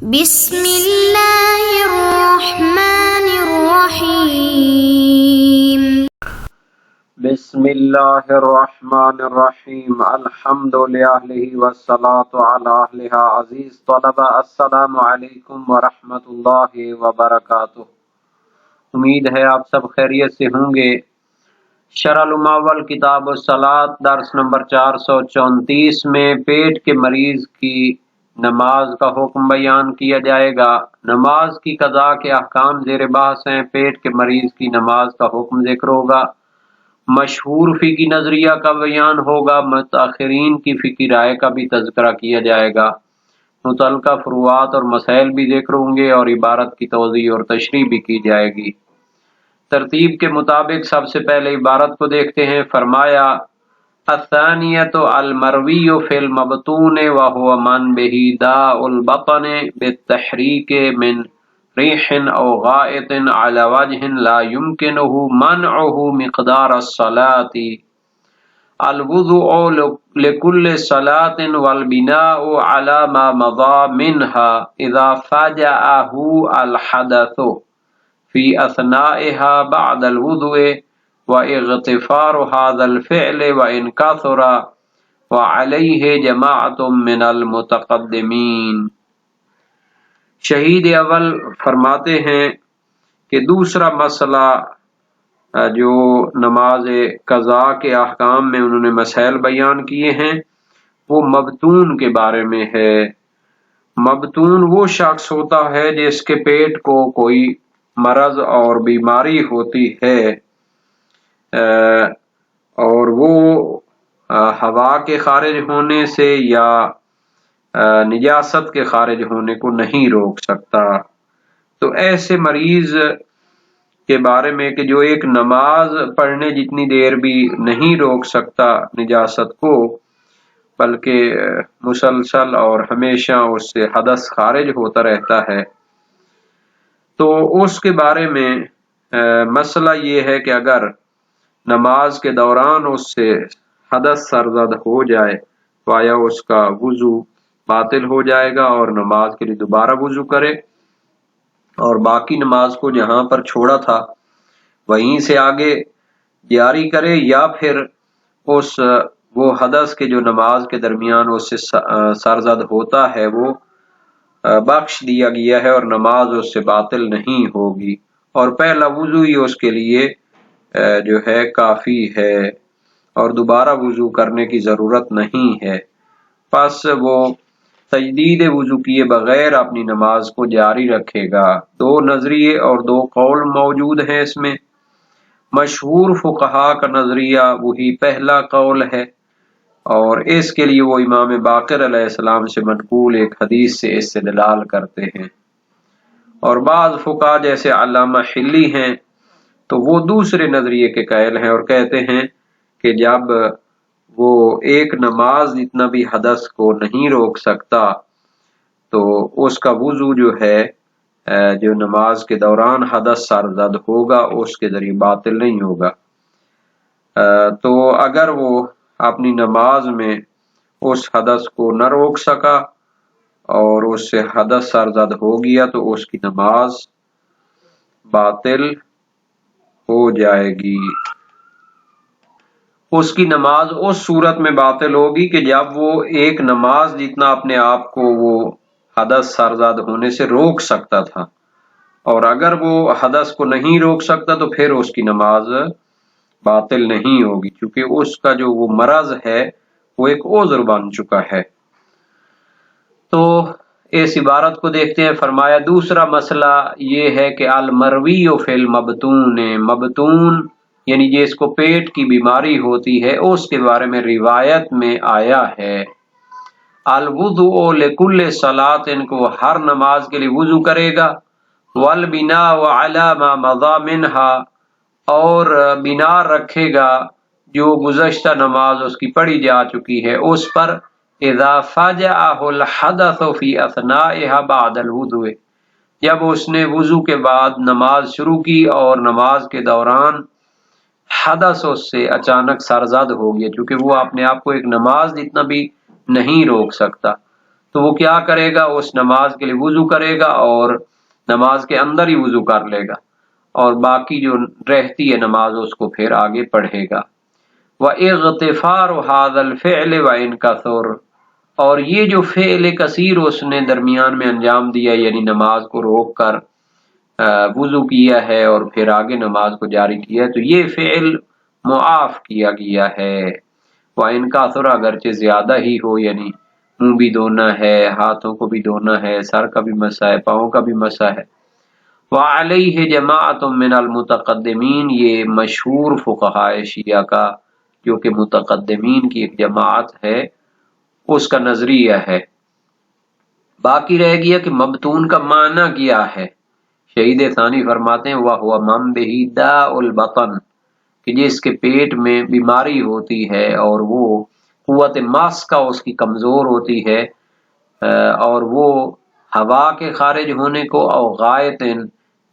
بسم اللہ الرحمن الرحیم بسم اللہ الرحمن الرحیم الحمد للہ والصلاة علی اہلہا عزیز طلبہ السلام علیکم ورحمۃ اللہ وبرکاتہ۔ امید ہے آپ سب خیریت سے ہوں گے۔ شرح المعول کتاب الصلاۃ درس نمبر 434 میں پیٹ کے مریض کی نماز کا حکم بیان کیا جائے گا۔ نماز کی قضاء کے احکام زیر بحث ہیں۔ پیٹ کے مریض کی نماز کا حکم ذکر ہوگا۔ مشہور فقہی نظریہ کا بیان ہوگا۔ متاخرین کی فقہی رائے کا بھی تذکرہ کیا جائے گا۔ متعلقہ فروعات اور مسائل بھی ذکر ہوں گے اور عبارت کی توضیح اور تشریح بھی کی جائے گی۔ ترتیب کے مطابق سب سے پہلے عبارت کو دیکھتے ہیں۔ فرمایا الثانیۃ المروی فی المبطون وهو من به داء البطن بالتحریک من ریح او غائط على وجه لا يمكنه منعه مقدار الصلاة الوضوء لكل صلاة والبناء على ما مضى منها اذا فاجأه الحدث في اثنائها بعد الوضوء واغتفار هذا الفعل وان كثر وعليه جماعة من المتقدمین۔ شہید اول فرماتے ہیں کہ دوسرا مسئلہ جو نماز قضاء کے احکام میں انہوں نے مسائل بیان کیے ہیں وہ مبتون کے بارے میں ہے۔ مبتون وہ شخص ہوتا ہے جس کے پیٹ کو کوئی مرض اور بیماری ہوتی ہے اور وہ ہوا کے خارج ہونے سے یا نجاست کے خارج ہونے کو نہیں روک سکتا۔ تو ایسے مریض کے بارے میں کہ جو ایک نماز پڑھنے جتنی دیر بھی نہیں روک سکتا نجاست کو، بلکہ مسلسل اور ہمیشہ اس سے حدث خارج ہوتا رہتا ہے، تو اس کے بارے میں مسئلہ یہ ہے کہ اگر نماز کے دوران اس سے حدث سرزد ہو جائے تو آیا اس کا وضو باطل ہو جائے گا اور نماز کے لیے دوبارہ وضو کرے اور باقی نماز کو جہاں پر چھوڑا تھا وہیں سے آگے جاری کرے، یا پھر وہ حدث کے جو نماز کے درمیان اس سے سرزد ہوتا ہے وہ بخش دیا گیا ہے اور نماز اس سے باطل نہیں ہوگی اور پہلا وضو ہی اس کے لیے جو ہے کافی ہے اور دوبارہ وضو کرنے کی ضرورت نہیں ہے۔ پس وہ تجدید وضو کیے بغیر اپنی نماز کو جاری رکھے گا۔ دو نظریے اور دو قول موجود ہیں اس میں۔ مشہور فقہا کا نظریہ وہی پہلا قول ہے اور اس کے لیے وہ امام باقر علیہ السلام سے منقول ایک حدیث سے استدلال کرتے ہیں، اور بعض فقہا جیسے علامہ حلی ہیں تو وہ دوسرے نظریے کے قائل ہیں اور کہتے ہیں کہ جب وہ ایک نماز جتنا بھی حدث کو نہیں روک سکتا تو اس کا وضو جو ہے جو نماز کے دوران حدث سرزد ہوگا اس کے ذریعے باطل نہیں ہوگا۔ تو اگر وہ اپنی نماز میں اس حدث کو نہ روک سکا اور اس سے حدث سرزد ہو گیا تو اس کی نماز باطل ہو جائے گی۔ اس کی نماز اس صورت میں باطل ہوگی کہ جب وہ ایک نماز جتنا اپنے آپ کو وہ حدث سرزد ہونے سے روک سکتا تھا، اور اگر وہ حدث کو نہیں روک سکتا تو پھر اس کی نماز باطل نہیں ہوگی، کیونکہ اس کا جو وہ مرض ہے وہ ایک عذر بن چکا ہے۔ تو اس عبارت کو دیکھتے ہیں۔ فرمایا دوسرا مسئلہ یہ ہے کہ المروی فی المبطون، مبطون یعنی جس کو پیٹ کی بیماری ہوتی ہے اس کے بارے میں روایت میں آیا ہے الوضوء لکل صلاۃ، کو ہر نماز کے لیے وضو کرے گا، والبناء علی ما مضی منها، اور بنا رکھے گا جو گزشتہ نماز اس کی پڑھی جا چکی ہے اس پر، اذا فاجأه الحدث فی اثنائها بعد الوضوء، جب اس نے وضو کے بعد نماز شروع کی اور نماز کے دوران حدث اس سے اچانک سرزد ہو گیا، چونکہ وہ اپنے آپ کو ایک نماز جتنا بھی نہیں روک سکتا، تو وہ کیا کرے گا؟ اس نماز کے لیے وضو کرے گا اور نماز کے اندر ہی وضو کر لے گا، اور باقی جو رہتی ہے نماز اس کو پھر آگے پڑھے گا۔ وَإِغْتِفَارُ هَذَا الْفِعْلِ وَإِنْ كَثُرَ، اور یہ جو فعل کثیر اس نے درمیان میں انجام دیا، یعنی نماز کو روک کر وضو کیا ہے اور پھر آگے نماز کو جاری کیا ہے، تو یہ فعل معاف کیا گیا ہے۔ وَإِنْ كَثُرَ، اگرچہ زیادہ ہی ہو، یعنی منہ بھی دھونا ہے، ہاتھوں کو بھی دھونا ہے، سر کا بھی مسح ہے، پاؤں کا بھی مسح ہے۔ وعلیہ جماعت من المتقدمین، یہ مشہور فقہائے شیعہ کا جو کہ متقدمین کی ایک جماعت ہے اس کا نظریہ ہے۔ باقی رہ گیا کہ مبتون کا معنی کیا ہے۔ شہید ثانی فرماتے ہیں وَهُوَ مَن بِهِ دَاءُ الْبَطَنِ، کہ جس کے پیٹ میں بیماری ہوتی ہے اور وہ قوت ماس کا اس کی کمزور ہوتی ہے، اور وہ ہوا کے خارج ہونے کو او غائط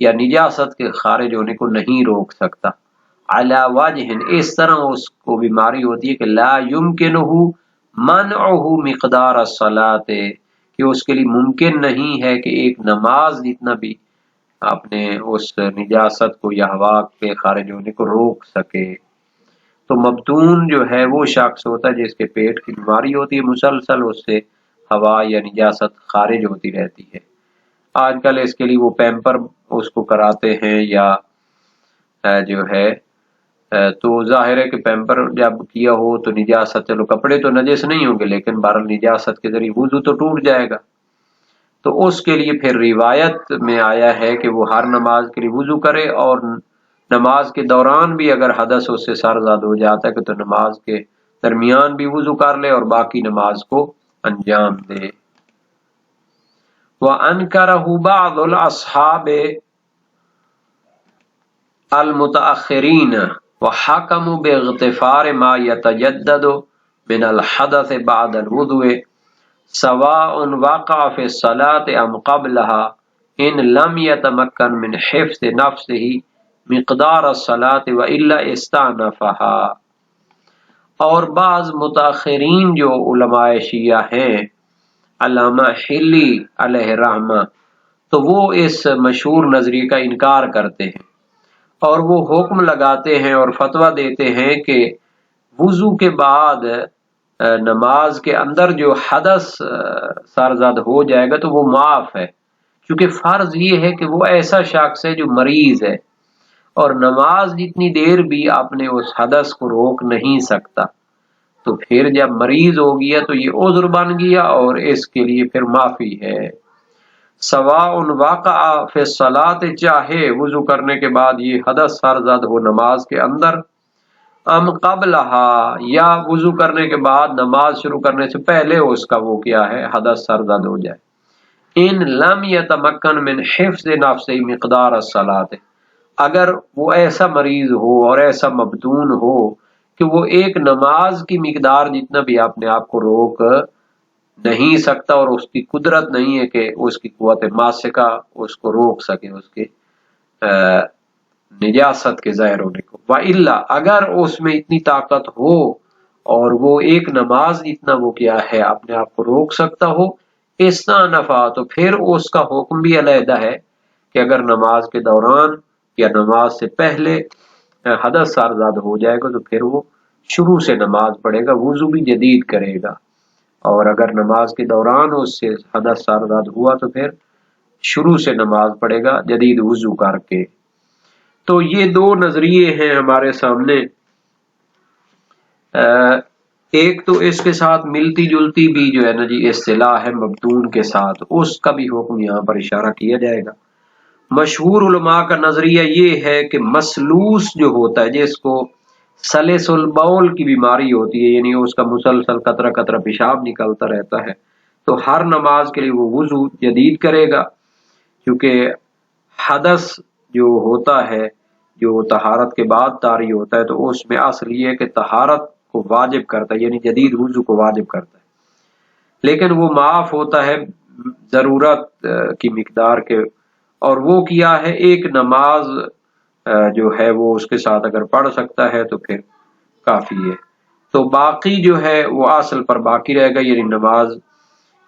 یا نجاست کے خارج ہونے کو نہیں روک سکتا۔ علی وجہ، اس طرح اس کو بیماری ہوتی ہے کہ لا یمکنہ منعہ مقدار الصلاۃ، کہ اس کے لیے ممکن نہیں ہے کہ ایک نماز جتنا بھی اپنے اس نجاست کو یا ہوا کے خارج ہونے کو روک سکے۔ تو مبتون جو ہے وہ شخص ہوتا ہے جس کے پیٹ کی بیماری ہوتی ہے، مسلسل اس سے ہوا یا نجاست خارج ہوتی رہتی ہے۔ آج کل اس کے لیے وہ پیمپر اس کو کراتے ہیں یا جو ہے، تو ظاہر ہے کہ پیمپر جب کیا ہو تو نجاست، چلو کپڑے تو نجس نہیں ہوں گے لیکن بہرحال نجاست کے ذریعے وضو تو ٹوٹ جائے گا۔ تو اس کے لیے پھر روایت میں آیا ہے کہ وہ ہر نماز کے لیے وضو کرے، اور نماز کے دوران بھی اگر حدث اس سے سرزد ہو جاتا ہے کہ تو نماز کے درمیان بھی وضو کر لے اور باقی نماز کو انجام دے۔ وَأَنْكَرَهُ بَعْضُ الْأَصْحَابِ الْمُتَأَخِّرِينَ وَحَكَمُوا بِاغْتِفَارِ مَا يَتَجَدَّدُ مِنَ الْحَدَثِ بَعْدَ الْوُضُوءِ سَوَاءٌ وَقَعَ فِي الصَّلَاةِ أَمْ قَبْلَهَا إِنْ لَمْ يَتَمَكَّنْ مِنْ حِفْظِ نَفْسِهِ مِقْدَارَ الصَّلَاةِ وَإِلَّا اسْتَأْنَفَهَا۔ اور بعض متاخرین جو علماء شیعہ ہیں، علامہ حلی علیہ الرحمہ، تو وہ اس مشہور نظریے کا انکار کرتے ہیں اور وہ حکم لگاتے ہیں اور فتویٰ دیتے ہیں کہ وضو کے بعد نماز کے اندر جو حدث سرزد ہو جائے گا تو وہ معاف ہے، کیونکہ فرض یہ ہے کہ وہ ایسا شخص ہے جو مریض ہے اور نماز جتنی دیر بھی اپنے اس حدث کو روک نہیں سکتا، تو پھر جب مریض ہو گیا تو یہ عذر بن گیا اور اس کے لیے پھر معافی ہے۔ سواء وقع فی الصلاۃ، چاہے وضو کرنے کے بعد یہ حدث سرزد ہو نماز کے اندر، ام قبلہا، یا وضو کرنے کے بعد نماز شروع کرنے سے پہلے اس کا وہ کیا ہے حدث سرزد ہو جائے۔ ان لم یتمکن من حفظ نفسہ مقدار الصلاۃ، اگر وہ ایسا مریض ہو اور ایسا مبتون ہو کہ وہ ایک نماز کی مقدار جتنا بھی اپنے آپ کو روک نہیں سکتا اور اس کی قدرت نہیں ہے کہ اس کی قوت ماسکہ اس کو روک سکے اس کے نجاست کے ظاہر ہونے کو۔ وَإِلَّا، اگر اس میں اتنی طاقت ہو اور وہ ایک نماز اتنا وہ کیا ہے اپنے آپ کو روک سکتا ہو، استأنفا، تو پھر اس کا حکم بھی علیحدہ ہے کہ اگر نماز کے دوران یا نماز سے پہلے حدث سرزد ہو جائے گا تو پھر وہ شروع سے نماز پڑھے گا، وضو بھی جدید کرے گا، اور اگر نماز کے دوران اس سے حدث سرزد ہوا تو پھر شروع سے نماز پڑھے گا جدید وضو کر کے۔ تو یہ دو نظریے ہیں ہمارے سامنے، ایک تو اس کے ساتھ ملتی جلتی بھی جو ہے نا جی اصطلاح ہے مبتون کے ساتھ، اس کا بھی حکم یہاں پر اشارہ کیا جائے گا۔ مشہور علماء کا نظریہ یہ ہے کہ مسلوس جو ہوتا ہے، جس کو سلس البول کی بیماری ہوتی ہے، یعنی اس کا مسلسل قطرہ قطرہ پیشاب نکلتا رہتا ہے، تو ہر نماز کے لیے وہ وضو جدید کرے گا، کیونکہ حدث جو ہوتا ہے جو طہارت کے بعد طاری ہوتا ہے تو اس میں اصل یہ ہے کہ طہارت کو واجب کرتا ہے، یعنی جدید وضو کو واجب کرتا ہے، لیکن وہ معاف ہوتا ہے ضرورت کی مقدار کے، اور وہ کیا ہے ایک نماز جو ہے وہ اس کے ساتھ اگر پڑھ سکتا ہے تو پھر کافی ہے، تو باقی جو ہے وہ اصل پر باقی رہے گا، یعنی نماز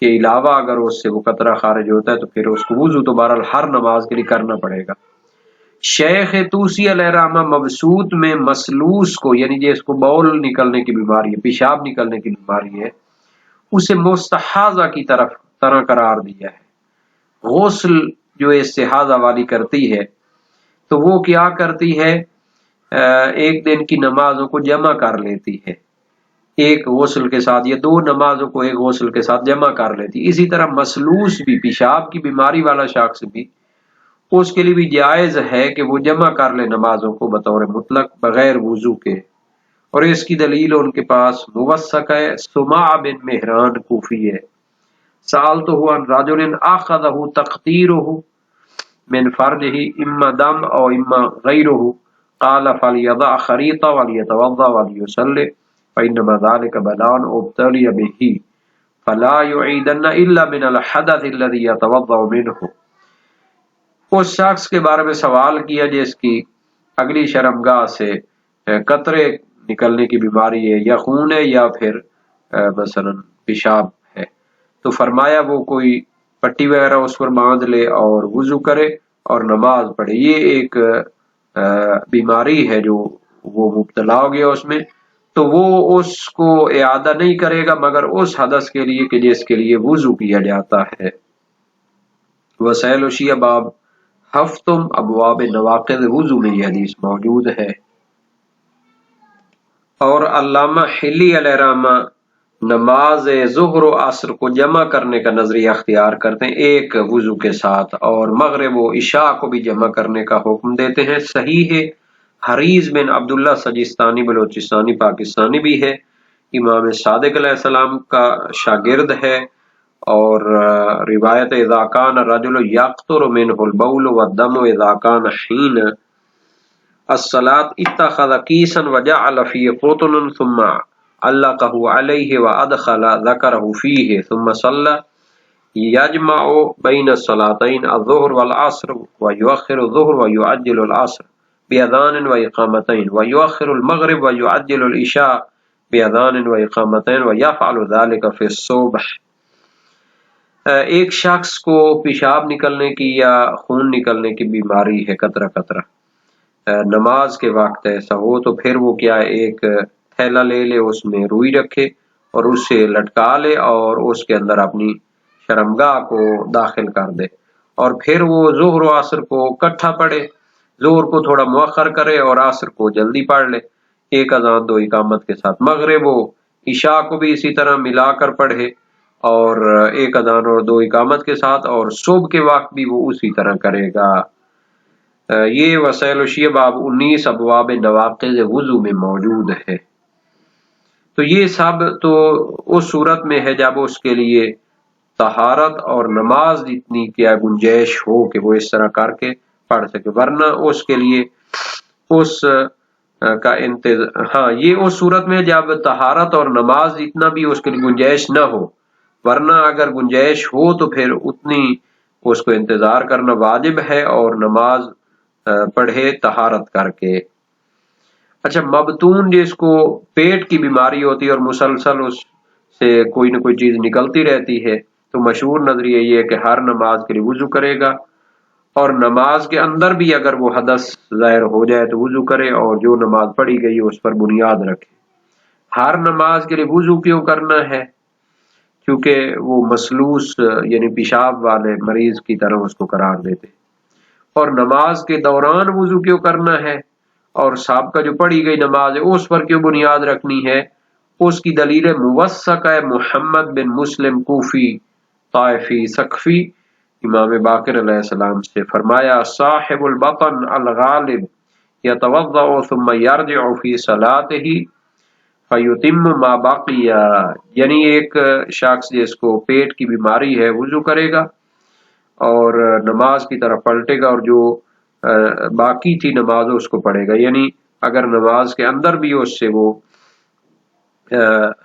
کے علاوہ اگر اس سے وہ قطرہ خارج ہوتا ہے تو پھر اس کو وضو تو بہرحال ہر نماز کے لیے کرنا پڑے گا۔ شیخ توسی علیہ الرحمہ مبسوط میں مسلوس کو، یعنی جس کو بول نکلنے کی بیماری ہے، پیشاب نکلنے کی بیماری ہے، اسے مستحاضہ کی طرح قرار دیا ہے۔ غسل جو استحاضہ والی کرتی ہے تو وہ کیا کرتی ہے، ایک دن کی نمازوں کو جمع کر لیتی ہے ایک غسل کے ساتھ، یا دو نمازوں کو ایک غسل کے ساتھ جمع کر لیتی۔ اسی طرح مسلوس بھی، پیشاب کی بیماری والا شخص بھی، اس کے لیے بھی جائز ہے کہ وہ جمع کر لے نمازوں کو بطور مطلق بغیر وضو کے، اور اس کی دلیل ان کے پاس موثق ہے۔ سماع بن مہران کوفی ہے، سألتہ عن رجل اخذہ تقطیرہ من فرجہ اما دم او اما غیرہ قال فلیضع خریطہ ولیتوضا ولیصلی فانما ذلك بلاء ابتلی به فلا يعیدن الا من الحدث الذي يتوضا منه۔ اس شخص کے بارے میں سوال کیا جس کی اگلی شرمگاہ سے قطرے نکلنے کی بیماری ہے، یا خون ہے، یا پھر مثلا پیشاب ہے، تو فرمایا وہ کوئی پٹی وغیرہ اس پر باندھ لے اور وضو کرے اور نماز پڑھے۔ یہ ایک بیماری ہے جو وہ مبتلا ہو گیا اس میں، تو وہ اس کو اعادہ نہیں کرے گا مگر اس حدث کے لیے کہ جس کے لیے وضو کیا جاتا ہے۔ وسائل و شیعہ باب ہفتم ابواب نواقض وضو میں یہ حدیث موجود ہے۔ اور علامہ حلی علیہ الرحمہ نماز ظہر و عصر کو جمع کرنے کا نظریہ اختیار کرتے ہیں ایک وضو کے ساتھ، اور مغرب و عشاء کو بھی جمع کرنے کا حکم دیتے ہیں۔ صحیح ہے، حریز بن عبداللہ سجستانی بلوچستانی پاکستانی بھی ہے، امام صادق علیہ السلام کا شاگرد ہے، اور روایت اذا کان الرجل یقطر منه البول والدم اذا کان حین الصلاة اتخذ کیسا وجعل فيه قطن ثم علقه علیہ وادخل ذکره فيه ثم صلى یجمع بین الصلاتین الظہر والعصر ویؤخر الظہر ویعجل العصر بأذان وإقامتين ويؤخر المغرب ويعجل العشاء بأذان وإقامتين ويفعل ذلك في الصبح۔ ایک شخص کو پیشاب نکلنے کی یا خون نکلنے کی بیماری ہے، قطرہ قطرہ، نماز کے وقت ایسا ہو تو پھر وہ کیا ایک تھیلا لے لے، اس میں روئی رکھے اور اس سے لٹکا لے اور اس کے اندر اپنی شرمگاہ کو داخل کر دے، اور پھر وہ ظہر و عصر کو اکٹھا پڑھے، ظہر کو تھوڑا مؤخر کرے اور عصر کو جلدی پڑھ لے، ایک اذان دو اقامت کے ساتھ۔ مغرب و عشاء کو بھی اسی طرح ملا کر پڑھے اور ایک اذان اور دو اقامت کے ساتھ، اور صبح کے وقت بھی وہ اسی طرح کرے گا۔ یہ وسائل الشیعہ باب 19 ابواب نواقض وضو میں موجود ہے۔ تو یہ سب تو اس صورت میں ہے جب اس کے لیے طہارت اور نماز اتنی کیا گنجائش ہو کہ وہ اس طرح کر کے پڑھ سکے، ورنہ اس کے لیے اس کا ہاں یہ اس صورت میں جب طہارت اور نماز اتنا بھی اس کے لیے گنجائش نہ ہو، ورنہ اگر گنجائش ہو تو پھر اتنی اس کو انتظار کرنا واجب ہے اور نماز پڑھے طہارت کر کے۔ اچھا، مبتون جس کو پیٹ کی بیماری ہوتی ہے اور مسلسل اس سے کوئی نہ کوئی چیز نکلتی رہتی ہے، تو مشہور نظریہ یہ ہے کہ ہر نماز کے لیے وضو کرے گا، اور نماز کے اندر بھی اگر وہ حدث ظاہر ہو جائے تو وضو کرے، اور جو نماز پڑھی گئی اس پر بنیاد رکھے۔ ہر نماز کے لیے وضو کیوں کرنا ہے؟ کیونکہ وہ مسلوس یعنی پیشاب والے مریض کی طرح اس کو قرار دیتے۔ اور نماز کے دوران وضو کیوں کرنا ہے، اور سابقہ جو پڑھی گئی نماز ہے اس پر کیوں بنیاد رکھنی ہے؟ اس کی دلیل موثق ہے محمد بن مسلم کوفی طائفی سقفی امام باقر علیہ السلام سے، فرمایا صاحب البطن الغالب یتوضأ ثم یرجع فی صلاته فیتم ما باقی، یعنی ایک شخص جس کو پیٹ کی بیماری ہے وضو کرے گا اور نماز کی طرف پلٹے گا، اور جو باقی تھی نماز اس کو پڑھے گا، یعنی اگر نماز کے اندر بھی اس سے وہ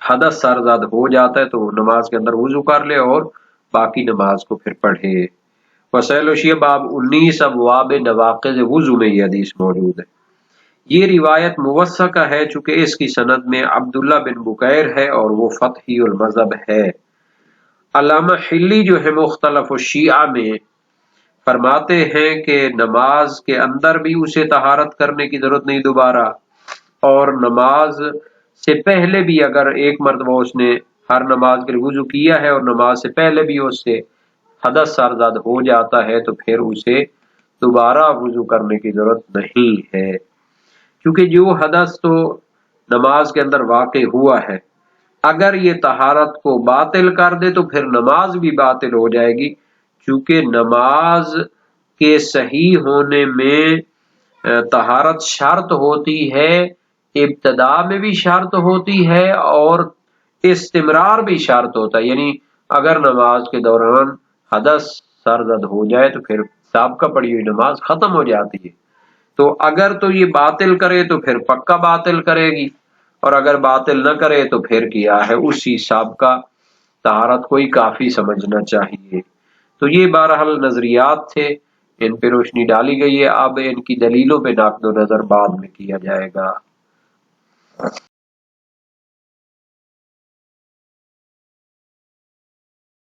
حدث سرزد ہو جاتا ہے تو نماز کے اندر وضو کر لے اور باقی نماز کو پھر پڑھے۔ وسائل الشیعہ باب 19 ابواب نواقض وضو میں یہ حدیث موجود ہے۔ یہ روایت موثقہ ہے چونکہ اس کی سند میں عبداللہ بن بکیر ہے اور وہ فتحی المذہب ہے۔ علامہ حلی جو ہے مختلف الشیعہ میں فرماتے ہیں کہ نماز کے اندر بھی اسے طہارت کرنے کی ضرورت نہیں دوبارہ، اور نماز سے پہلے بھی اگر ایک مرتبہ اس نے ہر نماز کے لیے وضو کیا ہے اور نماز سے پہلے بھی اس سے حدث سرزد ہو جاتا ہے تو پھر اسے دوبارہ وضو کرنے کی ضرورت نہیں ہے، کیونکہ جو حدث تو نماز کے اندر واقع ہوا ہے اگر یہ طہارت کو باطل کر دے تو پھر نماز بھی باطل ہو جائے گی، چونکہ نماز کے صحیح ہونے میں طہارت شرط ہوتی ہے، ابتدا میں بھی شرط ہوتی ہے اور استمرار بھی شرط ہوتا ہے، یعنی اگر نماز کے دوران حدث سرزد ہو جائے تو پھر سابقہ پڑھی ہوئی نماز ختم ہو جاتی ہے، تو اگر تو یہ باطل کرے تو پھر پکا باطل کرے گی، اور اگر باطل نہ کرے تو پھر کیا ہے اسی سابقہ طہارت کو ہی کافی سمجھنا چاہیے۔ تو یہ بہرحال نظریات تھے، ان پہ روشنی ڈالی گئی ہے، اب ان کی دلیلوں پہ نقد و نظر بعد میں کیا جائے گا۔